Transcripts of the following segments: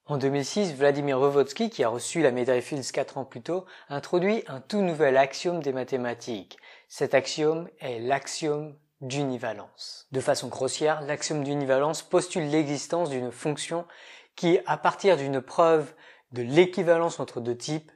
En 2006, Vladimir Voevodsky, qui a reçu la médaille Fields 4 ans plus tôt, a introduit un tout nouvel axiome des mathématiques. Cet axiome est l'axiome d'univalence. De façon grossière, l'axiome d'univalence postule l'existence d'une fonction qui, à partir d'une preuve de l'équivalence entre deux types,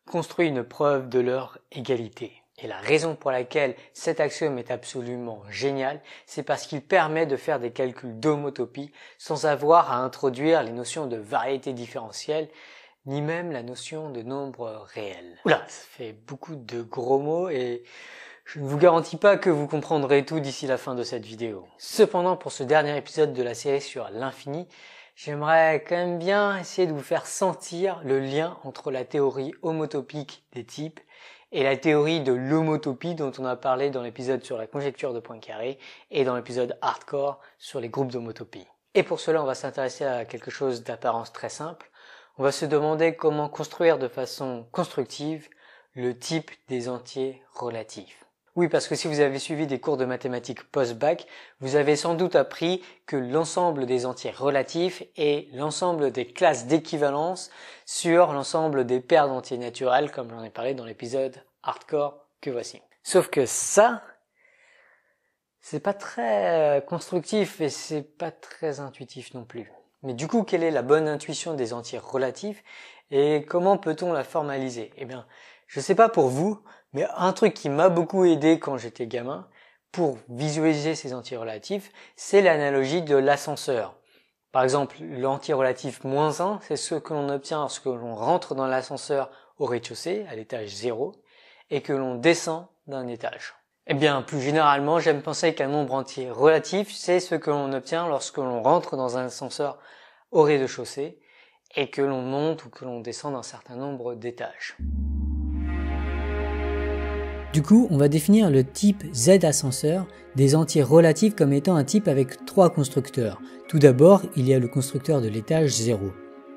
construit une preuve de leur égalité. Et la raison pour laquelle cet axiome est absolument génial, c'est parce qu'il permet de faire des calculs d'homotopie sans avoir à introduire les notions de variété différentielle, ni même la notion de nombre réel. Oula, ça fait beaucoup de gros mots et je ne vous garantis pas que vous comprendrez tout d'ici la fin de cette vidéo. Cependant, pour ce dernier épisode de la série sur l'infini, j'aimerais quand même bien essayer de vous faire sentir le lien entre la théorie homotopique des types et la théorie de l'homotopie dont on a parlé dans l'épisode sur la conjecture de Poincaré et dans l'épisode hardcore sur les groupes d'homotopie. Et pour cela, on va s'intéresser à quelque chose d'apparence très simple. On va se demander comment construire de façon constructive le type des entiers relatifs. Oui, parce que si vous avez suivi des cours de mathématiques post-bac, vous avez sans doute appris que l'ensemble des entiers relatifs est l'ensemble des classes d'équivalence sur l'ensemble des paires d'entiers naturels, comme j'en ai parlé dans l'épisode hardcore que voici. Sauf que ça, c'est pas très constructif et c'est pas très intuitif non plus. Mais du coup, quelle est la bonne intuition des entiers relatifs et comment peut-on la formaliser? Eh bien, je sais pas pour vous, mais un truc qui m'a beaucoup aidé quand j'étais gamin pour visualiser ces entiers relatifs, c'est l'analogie de l'ascenseur. Par exemple, l'entier relatif -1, c'est ce que l'on obtient lorsque l'on rentre dans l'ascenseur au rez-de-chaussée, à l'étage 0, et que l'on descend d'un étage. Eh bien, plus généralement, j'aime penser qu'un nombre entier relatif, c'est ce que l'on obtient lorsque l'on rentre dans un ascenseur au rez-de-chaussée, et que l'on monte ou que l'on descend d'un certain nombre d'étages. Du coup, on va définir le type Z ascenseur des entiers relatifs comme étant un type avec 3 constructeurs. Tout d'abord, il y a le constructeur de l'étage 0.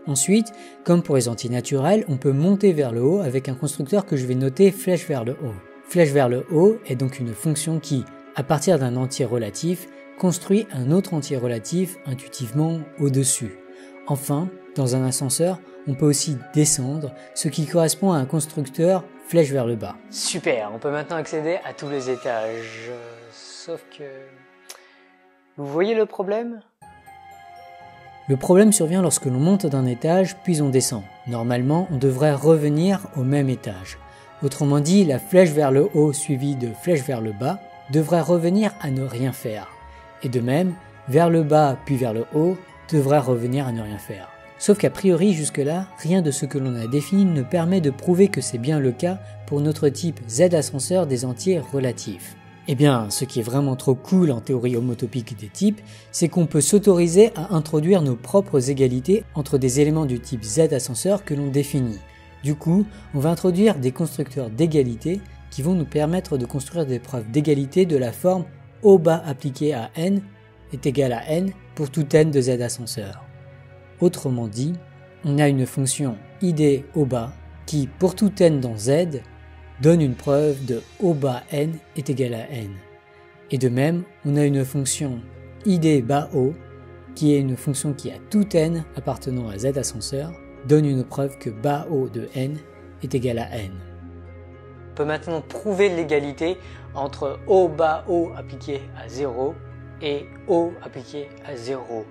Ensuite, comme pour les entiers naturels, on peut monter vers le haut avec un constructeur que je vais noter flèche vers le haut. Flèche vers le haut est donc une fonction qui, à partir d'un entier relatif, construit un autre entier relatif intuitivement au-dessus. Enfin, dans un ascenseur, on peut aussi descendre, ce qui correspond à un constructeur flèche vers le bas. Super, on peut maintenant accéder à tous les étages. Sauf que... Vous voyez le problème ? Le problème survient lorsque l'on monte d'un étage puis on descend. Normalement, on devrait revenir au même étage. Autrement dit, la flèche vers le haut suivie de flèche vers le bas devrait revenir à ne rien faire. Et de même, vers le bas puis vers le haut devrait revenir à ne rien faire. Sauf qu'a priori, jusque-là, rien de ce que l'on a défini ne permet de prouver que c'est bien le cas pour notre type Z ascenseur des entiers relatifs. Eh bien, ce qui est vraiment trop cool en théorie homotopique des types, c'est qu'on peut s'autoriser à introduire nos propres égalités entre des éléments du type Z ascenseur que l'on définit. Du coup, on va introduire des constructeurs d'égalité qui vont nous permettre de construire des preuves d'égalité de la forme O bas appliqué à n est égal à n pour tout n de Z ascenseur. Autrement dit, on a une fonction id O bas qui, pour tout n dans Z, donne une preuve de O bas n est égal à n. Et de même, on a une fonction id bas O qui est une fonction qui à tout n appartenant à Z ascenseur donne une preuve que bas O de n est égal à n. On peut maintenant prouver l'égalité entre O bas O appliqué à 0 et O appliqué à 0.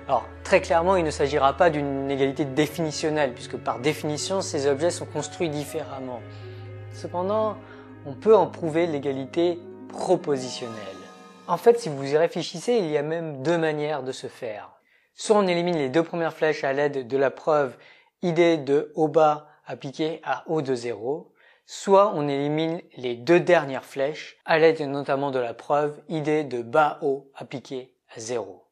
Alors, très clairement, il ne s'agira pas d'une égalité définitionnelle, puisque par définition, ces objets sont construits différemment. Cependant, on peut en prouver l'égalité propositionnelle. En fait, si vous y réfléchissez, il y a même deux manières de se faire. Soit on élimine les deux premières flèches à l'aide de la preuve id de O bas appliqué à O de 0, soit on élimine les deux dernières flèches à l'aide notamment de la preuve id de bas O appliqué à 0.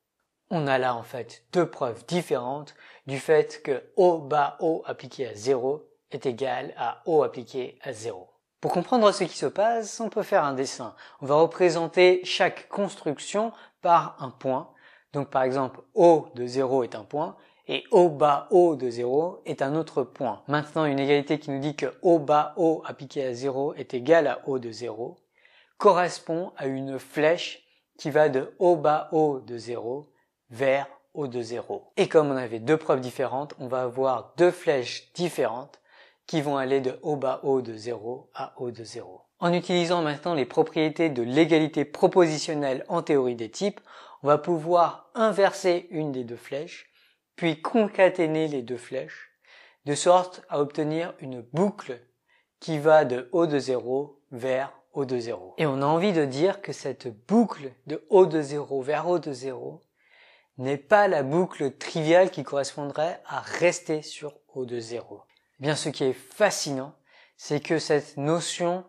On a là en fait deux preuves différentes du fait que O bas O appliqué à 0 est égal à O appliqué à 0. Pour comprendre ce qui se passe, on peut faire un dessin. On va représenter chaque construction par un point. Donc par exemple, O de 0 est un point et O bas O de 0 est un autre point. Maintenant, une égalité qui nous dit que O bas O appliqué à 0 est égal à O de 0 correspond à une flèche qui va de O bas O de 0 vers O de 0. Et comme on avait deux preuves différentes, on va avoir deux flèches différentes qui vont aller de O bas O de 0 à O de 0. En utilisant maintenant les propriétés de l'égalité propositionnelle en théorie des types, on va pouvoir inverser une des deux flèches, puis concaténer les deux flèches, de sorte à obtenir une boucle qui va de O de 0 vers O de 0. Et on a envie de dire que cette boucle de O de 0 vers O de 0 n'est pas la boucle triviale qui correspondrait à rester sur O de 0. Bien, ce qui est fascinant, c'est que cette notion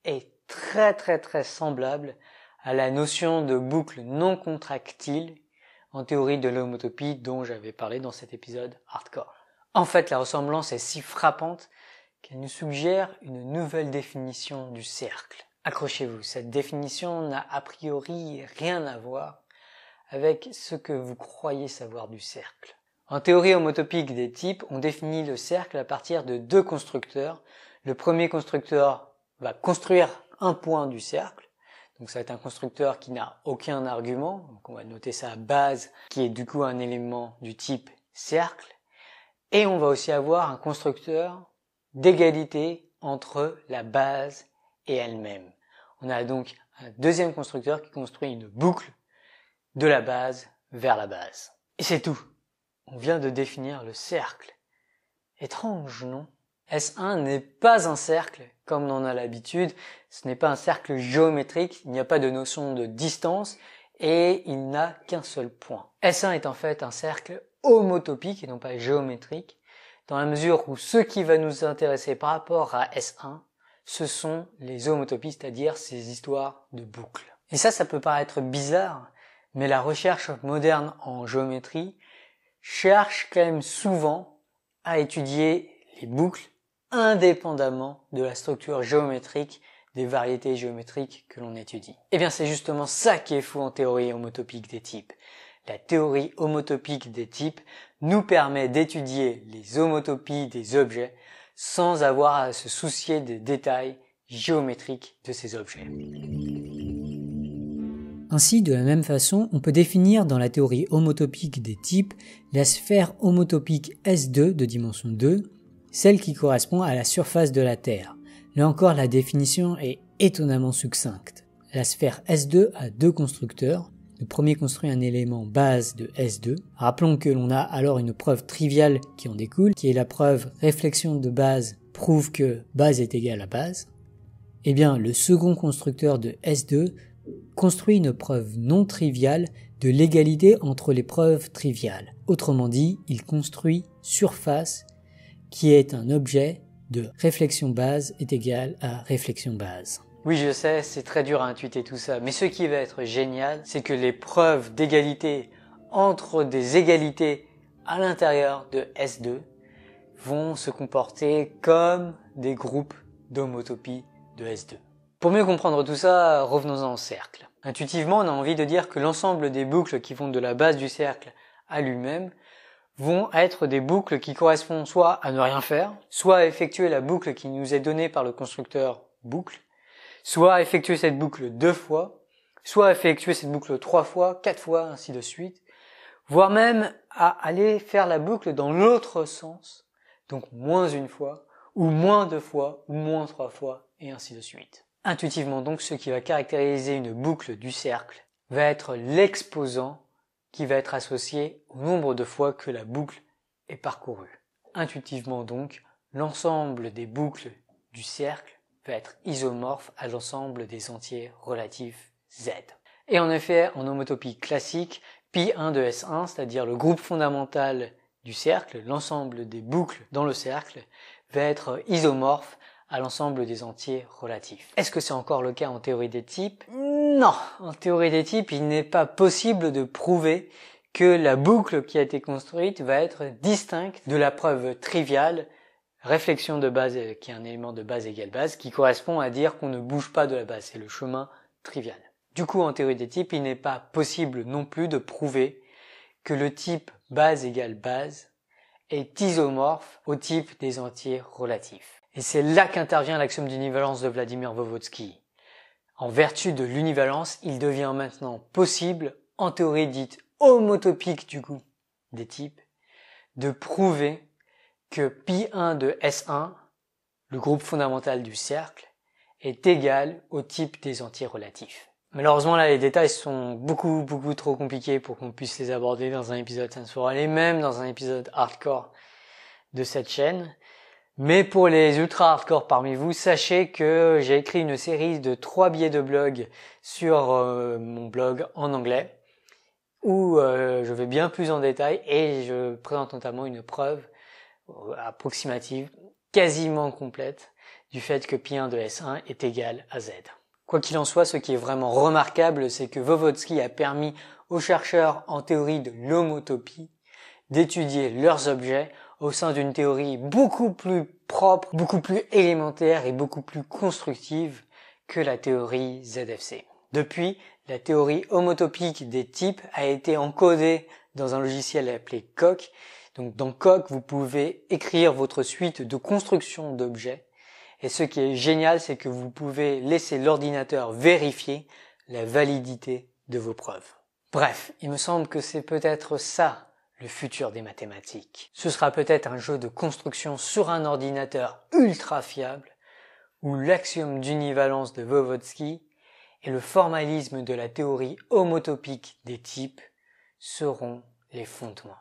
est très semblable à la notion de boucle non contractile en théorie de l'homotopie dont j'avais parlé dans cet épisode hardcore. En fait, la ressemblance est si frappante qu'elle nous suggère une nouvelle définition du cercle. Accrochez-vous, cette définition n'a a priori rien à voir avec ce que vous croyez savoir du cercle. En théorie homotopique des types, on définit le cercle à partir de deux constructeurs. Le premier constructeur va construire un point du cercle. Donc ça va être un constructeur qui n'a aucun argument. Donc on va noter sa base qui est du coup un élément du type cercle. Et on va aussi avoir un constructeur d'égalité entre la base et elle-même. On a donc un deuxième constructeur qui construit une boucle de la base vers la base. Et c'est tout. On vient de définir le cercle. Étrange, non? S1 n'est pas un cercle, comme on en a l'habitude. Ce n'est pas un cercle géométrique, il n'y a pas de notion de distance, et il n'a qu'un seul point. S1 est en fait un cercle homotopique et non pas géométrique, dans la mesure où ce qui va nous intéresser par rapport à S1, ce sont les homotopies, c'est-à-dire ces histoires de boucles. Et ça peut paraître bizarre, mais la recherche moderne en géométrie cherche quand même souvent à étudier les boucles indépendamment de la structure géométrique des variétés géométriques que l'on étudie. Et bien c'est justement ça qui est fou en théorie homotopique des types. La théorie homotopique des types nous permet d'étudier les homotopies des objets sans avoir à se soucier des détails géométriques de ces objets. Ainsi, de la même façon, on peut définir dans la théorie homotopique des types la sphère homotopique S2 de dimension 2, celle qui correspond à la surface de la Terre. Là encore, la définition est étonnamment succincte. La sphère S2 a deux constructeurs. Le premier construit un élément base de S2. Rappelons que l'on a alors une preuve triviale qui en découle, qui est la preuve réflexion de base prouve que base est égale à base. Eh bien, le second constructeur de S2 construit une preuve non triviale de l'égalité entre les preuves triviales. Autrement dit, il construit surface qui est un objet de réflexion base est égal à réflexion base. Oui, je sais, c'est très dur à intuiter tout ça, mais ce qui va être génial, c'est que les preuves d'égalité entre des égalités à l'intérieur de S2 vont se comporter comme des groupes d'homotopie de S2. Pour mieux comprendre tout ça, revenons-en au cercle. Intuitivement, on a envie de dire que l'ensemble des boucles qui vont de la base du cercle à lui-même vont être des boucles qui correspondent soit à ne rien faire, soit à effectuer la boucle qui nous est donnée par le constructeur boucle, soit à effectuer cette boucle 2 fois, soit à effectuer cette boucle 3 fois, 4 fois, ainsi de suite, voire même à aller faire la boucle dans l'autre sens, donc moins une fois, ou moins 2 fois, ou moins 3 fois, et ainsi de suite. Intuitivement donc, ce qui va caractériser une boucle du cercle va être l'exposant qui va être associé au nombre de fois que la boucle est parcourue. Intuitivement donc, l'ensemble des boucles du cercle va être isomorphe à l'ensemble des entiers relatifs Z. Et en effet, en homotopie classique, pi1 de S1, c'est-à-dire le groupe fondamental du cercle, l'ensemble des boucles dans le cercle, va être isomorphe à l'ensemble des entiers relatifs. Est-ce que c'est encore le cas en théorie des types? Non! En théorie des types, il n'est pas possible de prouver que la boucle qui a été construite va être distincte de la preuve triviale, réflexion de base qui est un élément de base égale base, qui correspond à dire qu'on ne bouge pas de la base, c'est le chemin trivial. Du coup, en théorie des types, il n'est pas possible non plus de prouver que le type base égale base est isomorphe au type des entiers relatifs. Et c'est là qu'intervient l'axiome d'univalence de Vladimir Voevodsky. En vertu de l'univalence, il devient maintenant possible, en théorie dite homotopique du coup, des types de prouver que pi1 de S1, le groupe fondamental du cercle, est égal au type des antirelatifs. Malheureusement là les détails sont beaucoup trop compliqués pour qu'on puisse les aborder dans un épisode sensoriel et même dans un épisode hardcore de cette chaîne. Mais pour les ultra hardcore parmi vous, sachez que j'ai écrit une série de 3 billets de blog sur mon blog en anglais où je vais bien plus en détail et je présente notamment une preuve approximative, quasiment complète, du fait que pi1 de S1 est égal à Z. Quoi qu'il en soit, ce qui est vraiment remarquable, c'est que Voevodsky a permis aux chercheurs en théorie de l'homotopie d'étudier leurs objets au sein d'une théorie beaucoup plus propre, beaucoup plus élémentaire et beaucoup plus constructive que la théorie ZFC. Depuis, la théorie homotopique des types a été encodée dans un logiciel appelé Coq. Donc dans Coq, vous pouvez écrire votre suite de construction d'objets. Et ce qui est génial, c'est que vous pouvez laisser l'ordinateur vérifier la validité de vos preuves. Bref, il me semble que c'est peut-être ça le futur des mathématiques. Ce sera peut-être un jeu de construction sur un ordinateur ultra fiable, où l'axiome d'univalence de Voevodsky et le formalisme de la théorie homotopique des types seront les fondements.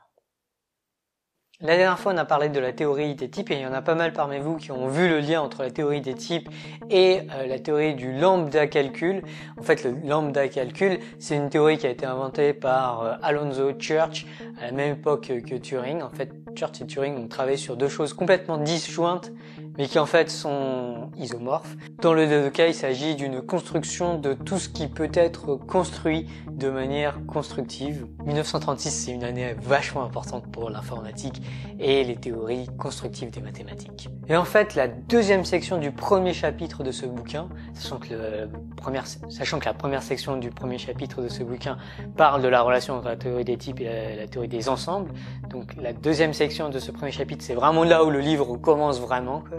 La dernière fois, on a parlé de la théorie des types et il y en a pas mal parmi vous qui ont vu le lien entre la théorie des types et la théorie du lambda calcul. En fait, le lambda calcul, c'est une théorie qui a été inventée par Alonzo Church à la même époque que Turing. En fait, Church et Turing ont travaillé sur deux choses complètement disjointes, mais qui en fait sont isomorphes. Dans le deux cas, il s'agit d'une construction de tout ce qui peut être construit de manière constructive. 1936, c'est une année vachement importante pour l'informatique et les théories constructives des mathématiques. Et en fait, la deuxième section du premier chapitre de ce bouquin, sachant que la première section du premier chapitre de ce bouquin parle de la relation entre la théorie des types et la théorie des ensembles, donc la deuxième section de ce premier chapitre, c'est vraiment là où le livre commence vraiment, quoi.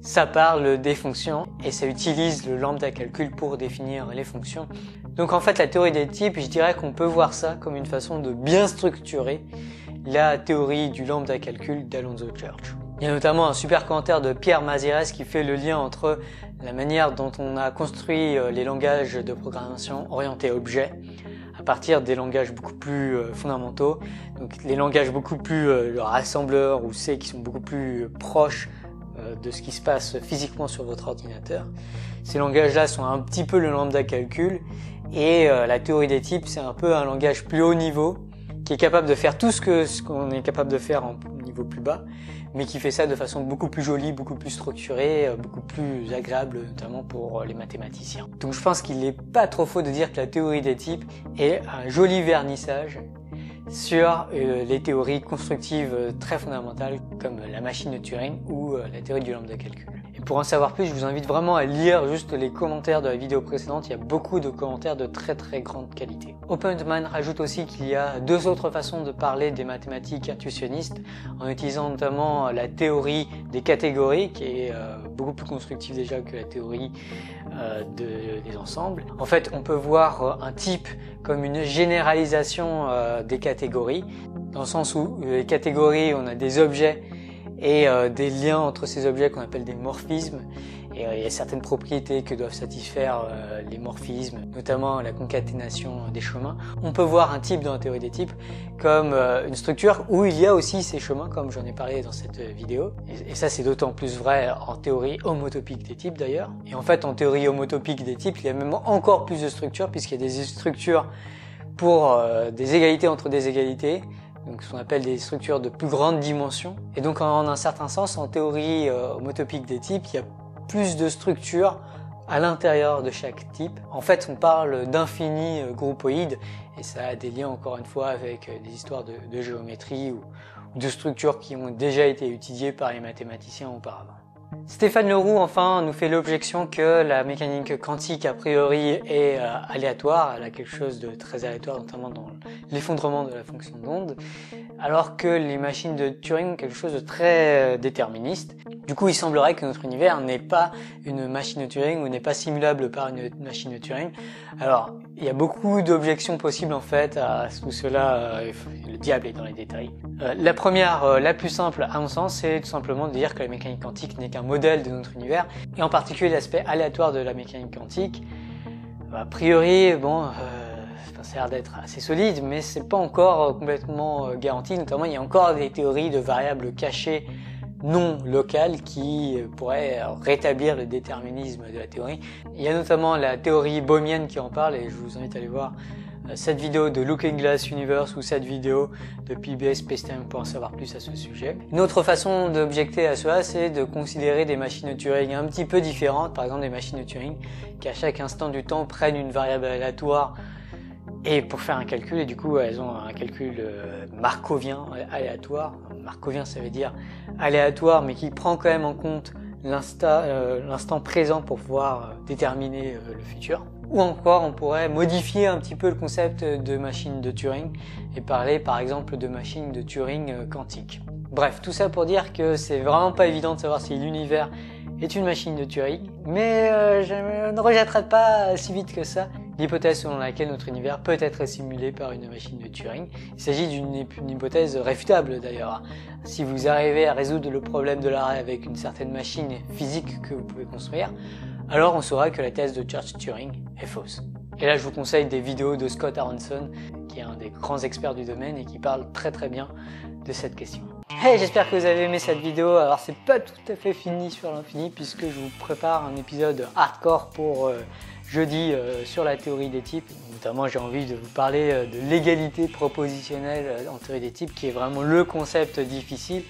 Ça parle des fonctions et ça utilise le lambda calcul pour définir les fonctions. Donc en fait, la théorie des types, je dirais qu'on peut voir ça comme une façon de bien structurer la théorie du lambda calcul d'Alonzo Church. Il y a notamment un super commentaire de Pierre Mazires qui fait le lien entre la manière dont on a construit les langages de programmation orientés objets à partir des langages beaucoup plus fondamentaux, donc les langages beaucoup plus rassembleurs ou C qui sont beaucoup plus proches de ce qui se passe physiquement sur votre ordinateur. Ces langages-là sont un petit peu le lambda calcul et la théorie des types, c'est un peu un langage plus haut niveau qui est capable de faire tout ce qu'on est capable de faire en niveau plus bas, mais qui fait ça de façon beaucoup plus jolie, beaucoup plus structurée, beaucoup plus agréable, notamment pour les mathématiciens. Donc je pense qu'il n'est pas trop faux de dire que la théorie des types est un joli vernissage sur les théories constructives très fondamentales comme la machine de Turing ou la théorie du lambda calcul. Et pour en savoir plus, je vous invite vraiment à lire juste les commentaires de la vidéo précédente. Il y a beaucoup de commentaires de très grande qualité. Opentman rajoute aussi qu'il y a deux autres façons de parler des mathématiques intuitionnistes en utilisant notamment la théorie des catégories qui est beaucoup plus constructive déjà que la théorie des ensembles. En fait, on peut voir un type comme une généralisation des catégories, dans le sens où les catégories, on a des objets et des liens entre ces objets qu'on appelle des morphismes. Et il y a certaines propriétés que doivent satisfaire les morphismes, notamment la concaténation des chemins. On peut voir un type dans la théorie des types comme une structure où il y a aussi ces chemins, comme j'en ai parlé dans cette vidéo. Et ça, c'est d'autant plus vrai en théorie homotopique des types d'ailleurs. Et en fait, en théorie homotopique des types, il y a même encore plus de structures, puisqu'il y a des structures pour des égalités entre des égalités, donc ce qu'on appelle des structures de plus grande dimension. Et donc en un certain sens, en théorie homotopique des types, il y a plus de structures à l'intérieur de chaque type. En fait, on parle d'infini groupoïdes et ça a des liens encore une fois avec des histoires de géométrie ou de structures qui ont déjà été étudiées par les mathématiciens auparavant. Stéphane Leroux, enfin, nous fait l'objection que la mécanique quantique, a priori, est aléatoire. Elle a quelque chose de très aléatoire, notamment dans l'effondrement de la fonction d'onde, alors que les machines de Turing ont quelque chose de très déterministe. Du coup, il semblerait que notre univers n'est pas une machine de Turing ou n'est pas simulable par une machine de Turing. Alors, il y a beaucoup d'objections possibles, en fait, à tout cela. Le diable est dans les détails. La première, la plus simple, à mon sens, c'est tout simplement de dire que la mécanique quantique n'est qu'un modèle de notre univers, et en particulier l'aspect aléatoire de la mécanique quantique. A priori, bon, ça a l'air d'être assez solide, mais c'est pas encore complètement garanti. Notamment, il y a encore des théories de variables cachées non locales qui pourraient rétablir le déterminisme de la théorie. Il y a notamment la théorie bohmienne qui en parle, et je vous invite à aller voir cette vidéo de Looking Glass Universe ou cette vidéo de PBS Spacetime pour en savoir plus à ce sujet. Une autre façon d'objecter à cela, c'est de considérer des machines de Turing un petit peu différentes, par exemple des machines de Turing qui à chaque instant du temps prennent une variable aléatoire et pour faire un calcul, et du coup elles ont un calcul markovien aléatoire. Markovien, ça veut dire aléatoire, mais qui prend quand même en compte l'instant présent pour pouvoir déterminer le futur. Ou encore, on pourrait modifier un petit peu le concept de machine de Turing et parler par exemple de machine de Turing quantique. Bref, tout ça pour dire que c'est vraiment pas évident de savoir si l'univers est une machine de Turing, mais je ne rejetterai pas si vite que ça l'hypothèse selon laquelle notre univers peut être simulé par une machine de Turing. Il s'agit d'une hypothèse réfutable d'ailleurs. Si vous arrivez à résoudre le problème de l'arrêt avec une certaine machine physique que vous pouvez construire, alors on saura que la thèse de Church-Turing est fausse. Et là, je vous conseille des vidéos de Scott Aronson, qui est un des grands experts du domaine et qui parle très très bien de cette question. Hey, j'espère que vous avez aimé cette vidéo. Alors, c'est pas tout à fait fini sur l'infini, puisque je vous prépare un épisode hardcore pour jeudi sur la théorie des types. Notamment, j'ai envie de vous parler de l'égalité propositionnelle en théorie des types, qui est vraiment le concept difficile,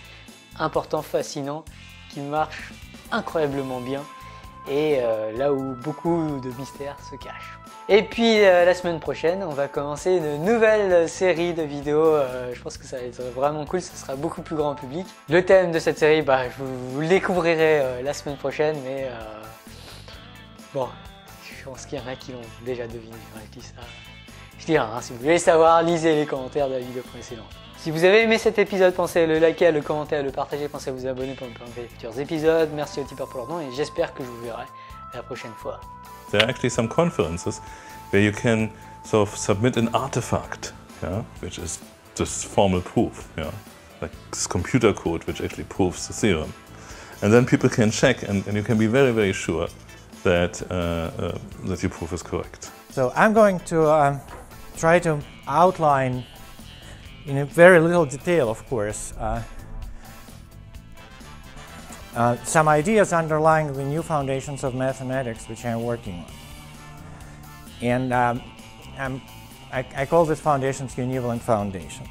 important, fascinant, qui marche incroyablement bien, et là où beaucoup de mystères se cachent. Et puis la semaine prochaine, on va commencer une nouvelle série de vidéos. Je pense que ça va être vraiment cool, ce sera beaucoup plus grand public. Le thème de cette série, vous le découvrirez la semaine prochaine, mais bon, je pense qu'il y en a qui l'ont déjà deviné. Je dis ça. Je dis rien, si vous voulez savoir, lisez les commentaires de la vidéo précédente. Si vous avez aimé cet épisode, pensez à le liker, à le commenter, à le partager, pensez à vous abonner pour ne pas manquer les futurs épisodes. Merci aux tipeurs pour leur don et j'espère que je vous verrai la prochaine fois. There are actually some conferences where you can sort of submit an artifact, yeah, which is this formal proof, yeah, like this computer code which actually proves the theorem. And then people can check and you can be very, very sure that, that your proof is correct. So I'm going to try to outline in a very little detail, of course, some ideas underlying the new foundations of mathematics which I'm working on. And I call these foundations univalent foundations.